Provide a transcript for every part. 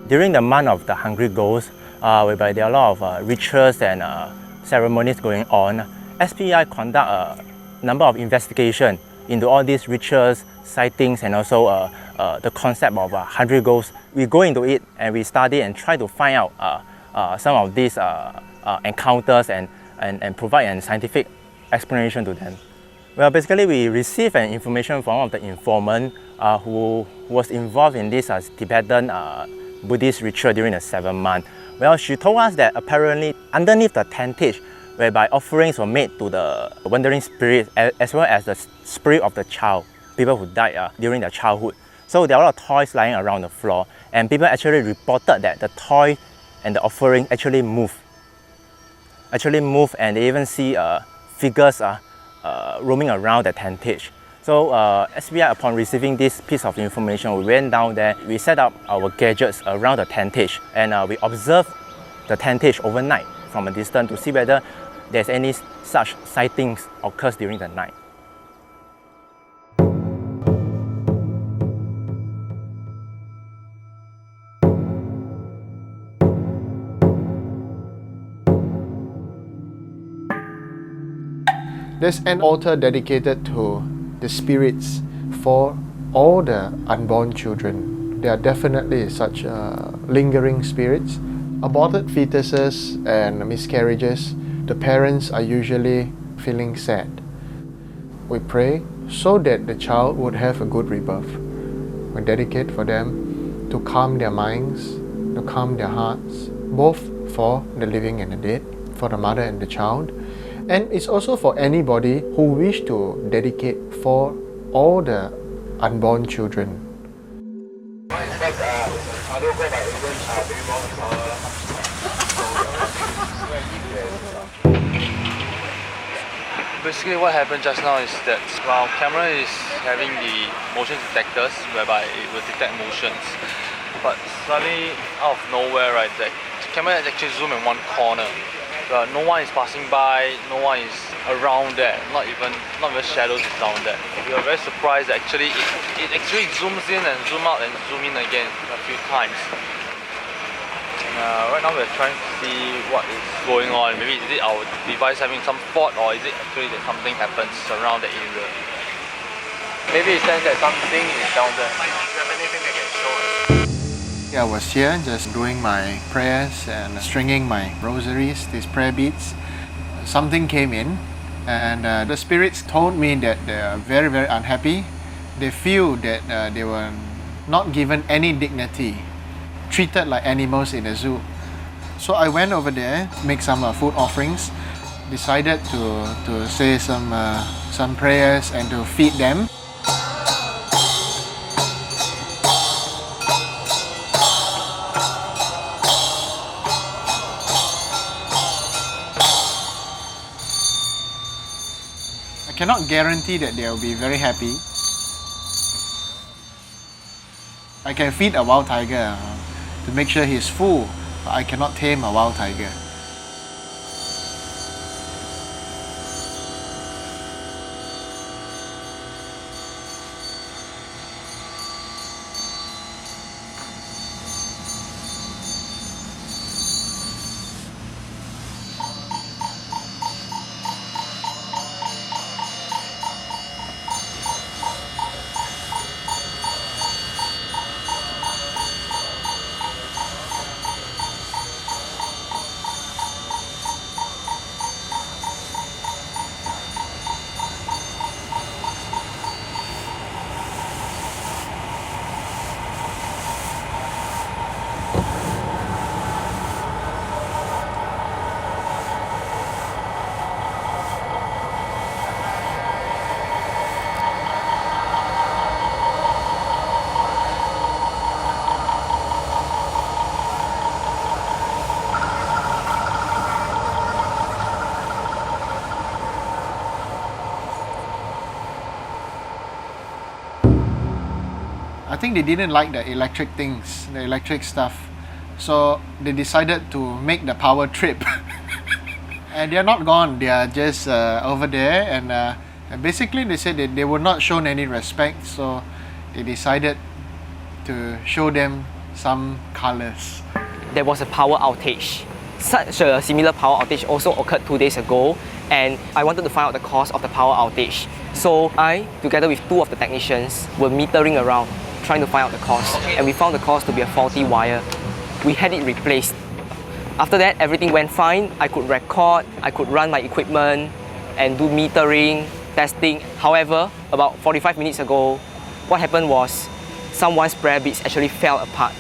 During the month of the Hungry Ghost, whereby there are a lot of rituals and ceremonies going on, SPI conduct a number of investigations into all these rituals, sightings, and also the concept of Hungry Ghosts. We go into it and we study and try to find out some of these encounters and provide a scientific explanation to them. Well, basically we received an information from one of the informant who was involved in this Tibetan Buddhist ritual during the 7th month. Well, she told us that apparently underneath the tentage, whereby offerings were made to the wandering spirits as well as the spirit of the child, people who died during their childhood. So there are a lot of toys lying around the floor, and people actually reported that the toy and the offering actually move, and they even see figures roaming around the tentage. So SPI, upon receiving this piece of information, we went down there, we set up our gadgets around the tentage, and we observed the tentage overnight from a distance to see whether there's any such sightings occurs during the night. There's an altar dedicated to the spirits for all the unborn children. There are definitely such lingering spirits. Aborted fetuses and miscarriages, the parents are usually feeling sad. We pray so that the child would have a good rebirth. We dedicate for them to calm their minds, to calm their hearts, both for the living and the dead, for the mother and the child. And it's also for anybody who wish to dedicate for all the unborn children. Basically what happened just now is that our camera is having the motion detectors whereby it will detect motions. But suddenly out of nowhere, right, the camera actually zoomed in one corner. No one is passing by, no one is around there, not even shadows is down there. We were very surprised that actually it actually zooms in and zoom out and zoom in again a few times. And right now we're trying to see what is going on. Maybe is it our device having some fault, or is it actually that something happens around the area? Maybe it sense that something is down there. Do you have anything that can show us? I was here just doing my prayers and stringing my rosaries, these prayer beads. Something came in, and the spirits told me that they are very, very unhappy. They feel that they were not given any dignity, treated like animals in a zoo. So I went over there, make some food offerings, decided to say some prayers and to feed them. I cannot guarantee that they will be very happy. I can feed a wild tiger to make sure he's full, but I cannot tame a wild tiger. I think they didn't like the electric things, the electric stuff. So they decided to make the power trip. And they're not gone, they are just over there, and basically they said that they were not shown any respect, so they decided to show them some colors. There was a power outage. Such a similar power outage also occurred 2 days ago, and I wanted to find out the cause of the power outage. So I, together with 2 of the technicians, were metering around, trying to find out the cause. And we found the cause to be a faulty wire. We had it replaced. After that, everything went fine. I could record, I could run my equipment and do metering, testing. However, about 45 minutes ago, what happened was someone's prayer beads actually fell apart.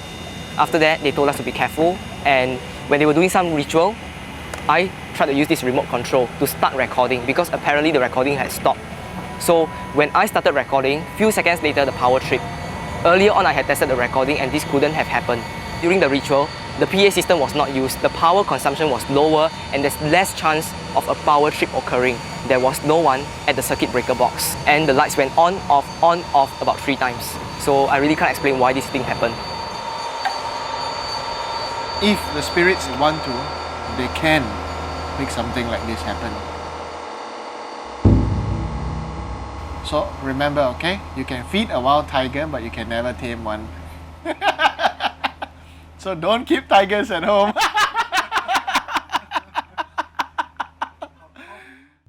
After that, they told us to be careful, and when they were doing some ritual, I tried to use this remote control to start recording because apparently the recording had stopped. So when I started recording, few seconds later the power tripped. Earlier on I had tested the recording and this couldn't have happened. During the ritual, the PA system was not used, the power consumption was lower, and there's less chance of a power trip occurring. There was no one at the circuit breaker box, and the lights went on, off about 3 times. So I really can't explain why this thing happened. If the spirits want to, they can make something like this happen. So remember, okay, you can feed a wild tiger, but you can never tame one. So don't keep tigers at home.